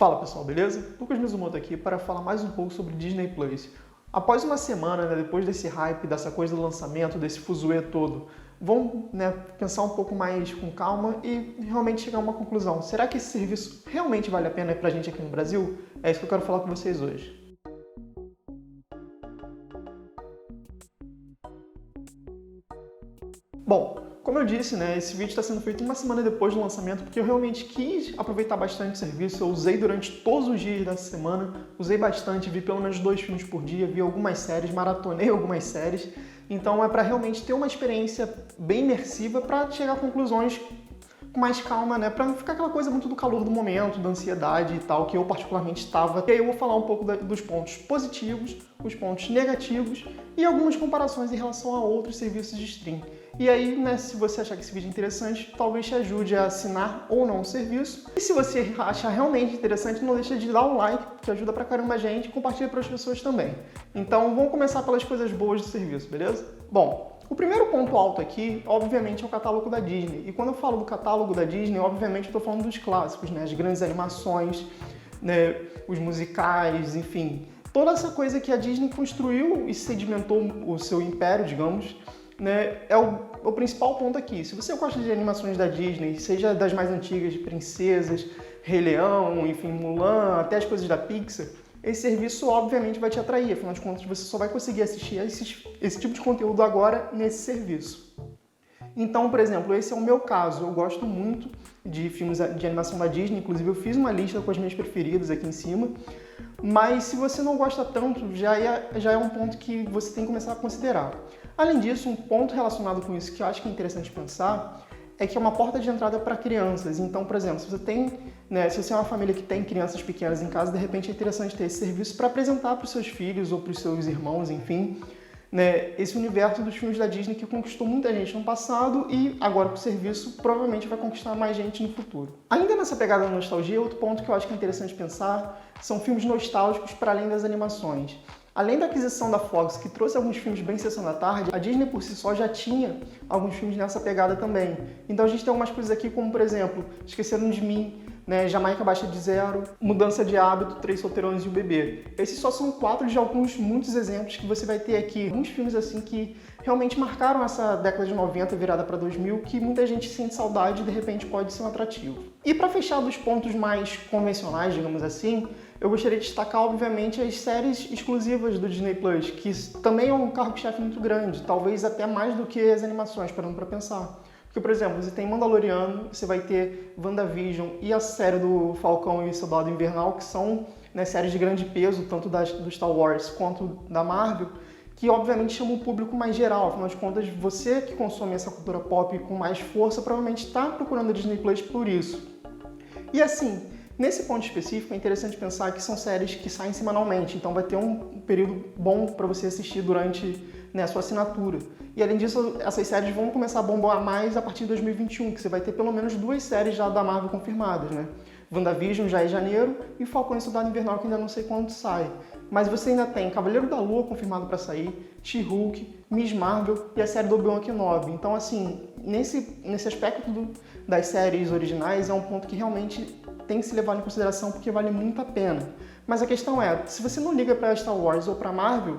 Fala pessoal, beleza? Lucas Mizumoto aqui para falar mais um pouco sobre Disney Plus. Após uma semana, depois desse hype, dessa coisa do lançamento, desse fuzuê todo, vamos pensar um pouco mais com calma e realmente chegar a uma conclusão. Será que esse serviço realmente vale a pena pra gente aqui no Brasil? É isso que eu quero falar com vocês hoje. Bom, como eu disse, esse vídeo está sendo feito uma semana depois do lançamento porque eu realmente quis aproveitar bastante o serviço. Eu usei durante todos os dias dessa semana, usei bastante, vi pelo menos 2 filmes por dia, vi algumas séries, maratonei algumas séries. Então é para realmente ter uma experiência bem imersiva para chegar a conclusões com mais calma, para não ficar aquela coisa muito do calor do momento, da ansiedade e tal, que eu particularmente estava. E aí eu vou falar um pouco dos pontos positivos, os pontos negativos e algumas comparações em relação a outros serviços de streaming. E aí, se você achar que esse vídeo é interessante, talvez te ajude a assinar ou não o serviço. E se você achar realmente interessante, não deixa de dar um like, que ajuda pra caramba a gente, e compartilha para as pessoas também. Então, vamos começar pelas coisas boas do serviço, beleza? Bom, o primeiro ponto alto aqui, obviamente, é o catálogo da Disney. E quando eu falo do catálogo da Disney, obviamente, eu tô falando dos clássicos, as grandes animações, os musicais, enfim. Toda essa coisa que a Disney construiu e sedimentou o seu império, digamos, é o principal ponto aqui. Se você gosta de animações da Disney, seja das mais antigas, de princesas, Rei Leão, enfim, Mulan, até as coisas da Pixar, esse serviço obviamente vai te atrair. Afinal de contas, você só vai conseguir assistir esse tipo de conteúdo agora nesse serviço. Então, por exemplo, esse é o meu caso. Eu gosto muito de filmes de animação da Disney, inclusive eu fiz uma lista com as minhas preferidas aqui em cima. Mas se você não gosta tanto, já é um ponto que você tem que começar a considerar. Além disso, um ponto relacionado com isso que eu acho que é interessante pensar é que é uma porta de entrada para crianças. Então, por exemplo, se você é uma família que tem crianças pequenas em casa, de repente é interessante ter esse serviço para apresentar para os seus filhos ou para os seus irmãos, enfim, esse universo dos filmes da Disney que conquistou muita gente no passado e agora com o serviço provavelmente vai conquistar mais gente no futuro. Ainda nessa pegada da nostalgia, outro ponto que eu acho que é interessante pensar são filmes nostálgicos para além das animações. Além da aquisição da Fox, que trouxe alguns filmes bem sessão da tarde, a Disney por si só já tinha alguns filmes nessa pegada também. Então a gente tem algumas coisas aqui como, por exemplo, Esqueceram de Mim, Jamaica Baixa de Zero, Mudança de Hábito, Três Solteirões e o Bebê. Esses só são 4 de muitos exemplos que você vai ter aqui. Alguns filmes assim que realmente marcaram essa década de 90 virada para 2000, que muita gente sente saudade e de repente pode ser um atrativo. E para fechar dos pontos mais convencionais, digamos assim, eu gostaria de destacar, obviamente, as séries exclusivas do Disney Plus, que também é um cargo-chefe muito grande, talvez até mais do que as animações, parando para pensar. Porque, por exemplo, você tem Mandaloriano, você vai ter WandaVision e a série do Falcão e o Soldado Invernal, que são séries de grande peso, tanto do Star Wars quanto da Marvel, que obviamente chamam o público mais geral. Afinal de contas, você que consome essa cultura pop com mais força, provavelmente está procurando a Disney Plus por isso. E assim, nesse ponto específico, é interessante pensar que são séries que saem semanalmente, então vai ter um período bom para você assistir durante a sua assinatura. E além disso, essas séries vão começar a bombar mais a partir de 2021, que você vai ter pelo menos 2 séries já da Marvel confirmadas, WandaVision já é em janeiro e Falcão e Soldado Invernal que ainda não sei quando sai. Mas você ainda tem Cavaleiro da Lua confirmado para sair, She-Hulk, Miss Marvel e a série do Obi-Wan Kenobi. Então, assim, nesse aspecto das séries originais é um ponto que realmente tem que se levar em consideração porque vale muito a pena. Mas a questão é, se você não liga para Star Wars ou para Marvel,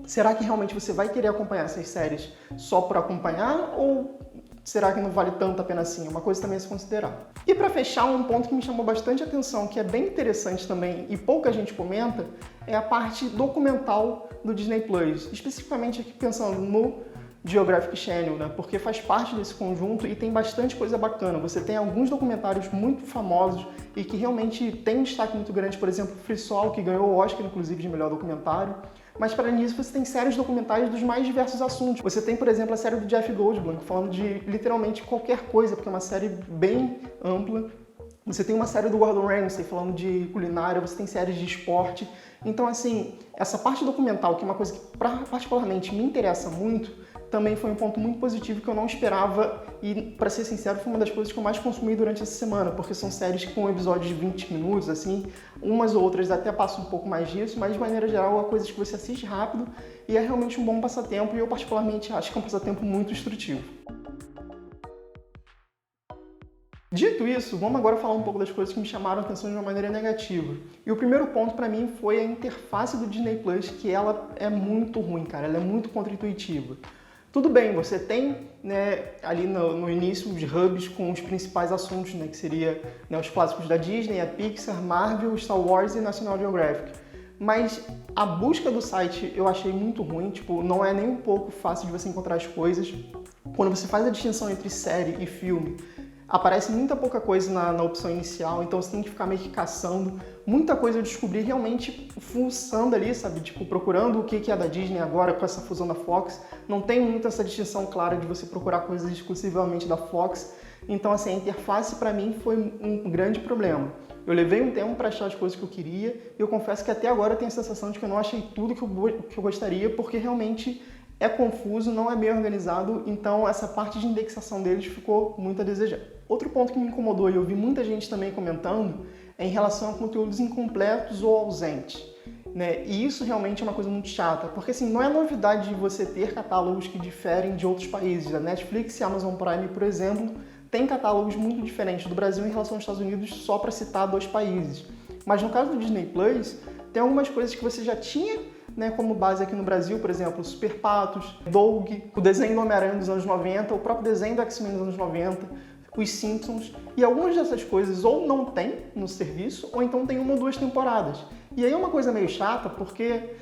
será que realmente você vai querer acompanhar essas séries só por acompanhar ou será que não vale tanto a pena assim? É uma coisa também a se considerar. E para fechar, um ponto que me chamou bastante atenção, que é bem interessante também e pouca gente comenta, é a parte documental do Disney Plus. Especificamente aqui pensando no Geographic Channel, porque faz parte desse conjunto e tem bastante coisa bacana. Você tem alguns documentários muito famosos e que realmente tem um destaque muito grande, por exemplo, Free Solo, que ganhou o Oscar, inclusive, de melhor documentário. Mas, para nisso, você tem séries documentais dos mais diversos assuntos. Você tem, por exemplo, a série do Jeff Goldblum, falando de literalmente qualquer coisa, porque é uma série bem ampla. Você tem uma série do Gordon Ramsay falando de culinária, você tem séries de esporte. Então, assim, essa parte documental, que é uma coisa que particularmente me interessa muito, também foi um ponto muito positivo que eu não esperava e, para ser sincero, foi uma das coisas que eu mais consumi durante essa semana, porque são séries com episódios de 20 minutos, assim, umas ou outras até passam um pouco mais disso, mas de maneira geral é coisas que você assiste rápido e é realmente um bom passatempo e eu particularmente acho que é um passatempo muito instrutivo. Dito isso, vamos agora falar um pouco das coisas que me chamaram a atenção de uma maneira negativa. E o primeiro ponto para mim foi a interface do Disney Plus, que ela é muito ruim, cara, ela é muito contra-intuitiva. Tudo bem, você tem, né, ali no início os hubs com os principais assuntos, né, que seria, né, os clássicos da Disney, a Pixar, Marvel, Star Wars e National Geographic. Mas a busca do site eu achei muito ruim, tipo, não é nem um pouco fácil de você encontrar as coisas. Quando você faz a distinção entre série e filme, aparece muita pouca coisa na opção inicial, então você tem que ficar meio que caçando. Muita coisa eu descobri realmente fuçando ali, sabe? Tipo, procurando o que é da Disney agora com essa fusão da Fox. Não tem muito essa distinção clara de você procurar coisas exclusivamente da Fox. Então, assim, a interface para mim foi um grande problema. Eu levei um tempo para achar as coisas que eu queria e eu confesso que até agora eu tenho a sensação de que eu não achei tudo que eu gostaria, porque realmente é confuso, não é bem organizado, então essa parte de indexação deles ficou muito a desejar. Outro ponto que me incomodou e eu vi muita gente também comentando é em relação a conteúdos incompletos ou ausentes, né? E isso realmente é uma coisa muito chata, porque assim, não é novidade de você ter catálogos que diferem de outros países. A Netflix e a Amazon Prime, por exemplo, tem catálogos muito diferentes do Brasil em relação aos Estados Unidos, só para citar 2 países. Mas no caso do Disney Plus, tem algumas coisas que você já tinha, né, como base aqui no Brasil, por exemplo, Super Patos, Doug, o desenho do Homem-Aranha dos anos 90, o próprio desenho do X-Men dos anos 90, os Simpsons, e algumas dessas coisas ou não tem no serviço, ou então tem 1 ou 2 temporadas. E aí é uma coisa meio chata, porque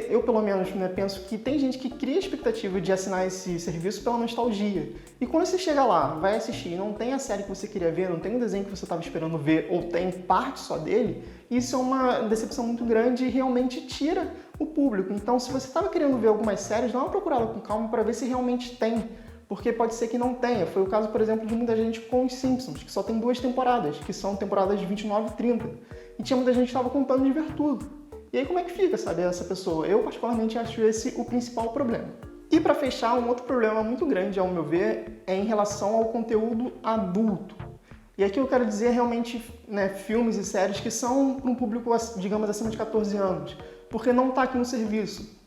eu pelo menos, né, penso que tem gente que cria a expectativa de assinar esse serviço pela nostalgia. E quando você chega lá, vai assistir e não tem a série que você queria ver, não tem o desenho que você estava esperando ver, ou tem parte só dele, isso é uma decepção muito grande e realmente tira o público. Então, se você estava querendo ver algumas séries, dá uma procurada com calma para ver se realmente tem, porque pode ser que não tenha. Foi o caso, por exemplo, de muita gente com os Simpsons, que só tem 2 temporadas, que são temporadas de 29 e 30. E tinha muita gente que estava contando de ver tudo. E aí como é que fica, sabe, essa pessoa? Eu particularmente acho esse o principal problema. E para fechar, um outro problema muito grande, ao meu ver, é em relação ao conteúdo adulto. E aqui eu quero dizer realmente, né, filmes e séries que são para um público, digamos, acima de 14 anos, porque não está aqui no serviço.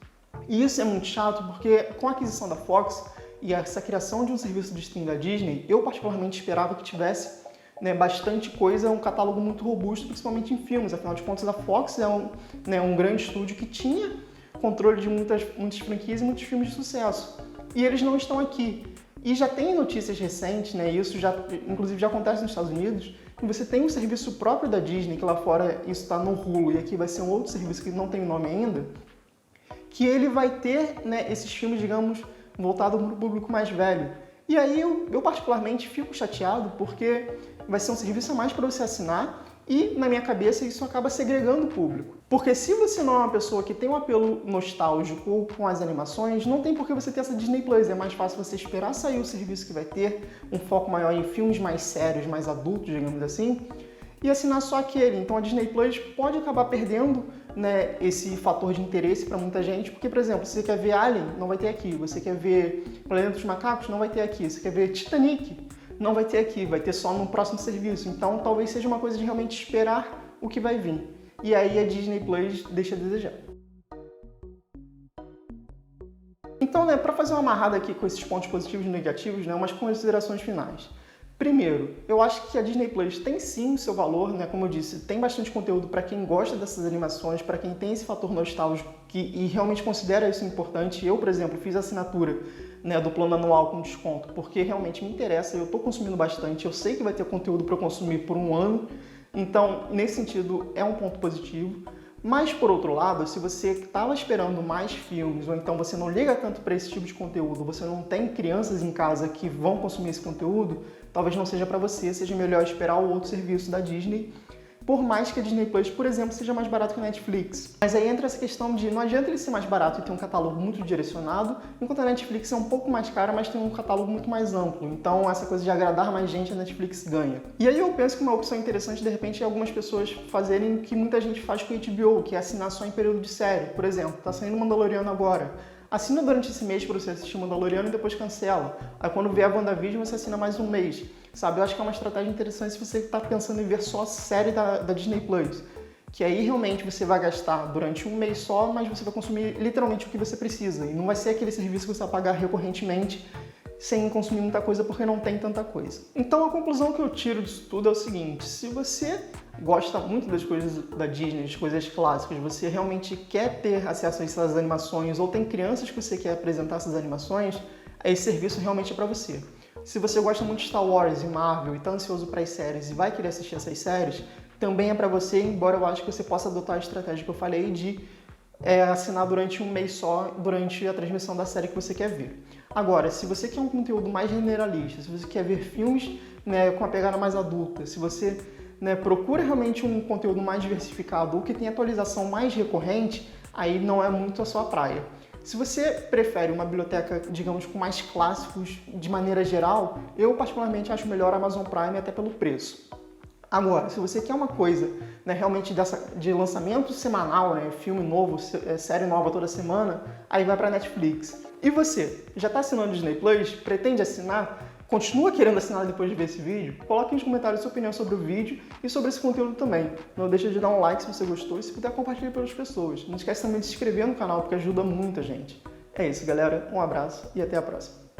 E isso é muito chato, porque com a aquisição da Fox e essa criação de um serviço de streaming da Disney, eu particularmente esperava que tivesse, né, bastante coisa, um catálogo muito robusto, principalmente em filmes. Afinal de contas, a Fox é um grande estúdio que tinha controle de muitas franquias e muitos filmes de sucesso. E eles não estão aqui. E já tem notícias recentes, né, isso inclusive já acontece nos Estados Unidos, que você tem um serviço próprio da Disney, que lá fora isso está no Hulu, e aqui vai ser um outro serviço que não tem nome ainda, que ele vai ter, né, esses filmes, digamos, voltados para o público mais velho. E aí eu particularmente fico chateado, porque vai ser um serviço a mais para você assinar e, na minha cabeça, isso acaba segregando o público. Porque se você não é uma pessoa que tem um apelo nostálgico com as animações, não tem por que você ter essa Disney Plus. É mais fácil você esperar sair o serviço que vai ter um foco maior em filmes mais sérios, mais adultos, digamos assim, e assinar só aquele. Então a Disney Plus pode acabar perdendo, né, esse fator de interesse para muita gente, porque, por exemplo, se você quer ver Alien, não vai ter aqui. Você quer ver Planeta dos Macacos, não vai ter aqui. Você quer ver Titanic, não vai ter aqui. Vai ter só no próximo serviço. Então talvez seja uma coisa de realmente esperar o que vai vir. E aí a Disney Plus deixa a desejar. Então, né, para fazer uma amarrada aqui com esses pontos positivos e negativos, né, umas considerações finais. Primeiro, eu acho que a Disney Plus tem sim o seu valor, né? Como eu disse, tem bastante conteúdo para quem gosta dessas animações, para quem tem esse fator nostálgico e realmente considera isso importante. Eu, por exemplo, fiz a assinatura, né, do plano anual com desconto, porque realmente me interessa, eu estou consumindo bastante, eu sei que vai ter conteúdo para eu consumir por um ano, então, nesse sentido, é um ponto positivo. Mas, por outro lado, se você estava esperando mais filmes, ou então você não liga tanto para esse tipo de conteúdo, você não tem crianças em casa que vão consumir esse conteúdo, talvez não seja para você, seja melhor esperar o outro serviço da Disney, por mais que a Disney Plus, por exemplo, seja mais barato que a Netflix. Mas aí entra essa questão de não adianta ele ser mais barato e ter um catálogo muito direcionado, enquanto a Netflix é um pouco mais cara, mas tem um catálogo muito mais amplo. Então essa coisa de agradar mais gente, a Netflix ganha. E aí eu penso que uma opção interessante, de repente, é algumas pessoas fazerem o que muita gente faz com o HBO, que é assinar só em período de série. Por exemplo, tá saindo Mandaloriano agora. Assina durante esse mês para você assistir Mandaloriano e depois cancela. Aí quando vier a WandaVision, você assina mais um mês. Sabe, eu acho que é uma estratégia interessante se você está pensando em ver só a série da Disney Plus. Que aí realmente você vai gastar durante um mês só, mas você vai consumir literalmente o que você precisa. E não vai ser aquele serviço que você vai pagar recorrentemente sem consumir muita coisa porque não tem tanta coisa. Então a conclusão que eu tiro disso tudo é o seguinte: se você gosta muito das coisas da Disney, das coisas clássicas, você realmente quer ter acesso a essas animações ou tem crianças que você quer apresentar essas animações, esse serviço realmente é para você. Se você gosta muito de Star Wars e Marvel e está ansioso para as séries e vai querer assistir essas séries, também é para você, embora eu acho que você possa adotar a estratégia que eu falei de assinar durante um mês só, durante a transmissão da série que você quer ver. Agora, se você quer um conteúdo mais generalista, se você quer ver filmes, né, com a pegada mais adulta, se você, né, procura realmente um conteúdo mais diversificado ou que tem atualização mais recorrente, aí não é muito a sua praia. Se você prefere uma biblioteca, digamos, com mais clássicos de maneira geral, eu particularmente acho melhor a Amazon Prime até pelo preço. Agora, se você quer uma coisa, né, realmente de lançamento semanal, né, filme novo, série nova toda semana, aí vai para Netflix. E você, já está assinando o Disney Plus? Pretende assinar? Continua querendo assinar depois de ver esse vídeo? Coloque nos comentários sua opinião sobre o vídeo e sobre esse conteúdo também. Não deixe de dar um like se você gostou e se puder compartilhar para outras pessoas. Não esquece também de se inscrever no canal porque ajuda muito a gente. É isso, galera. Um abraço e até a próxima.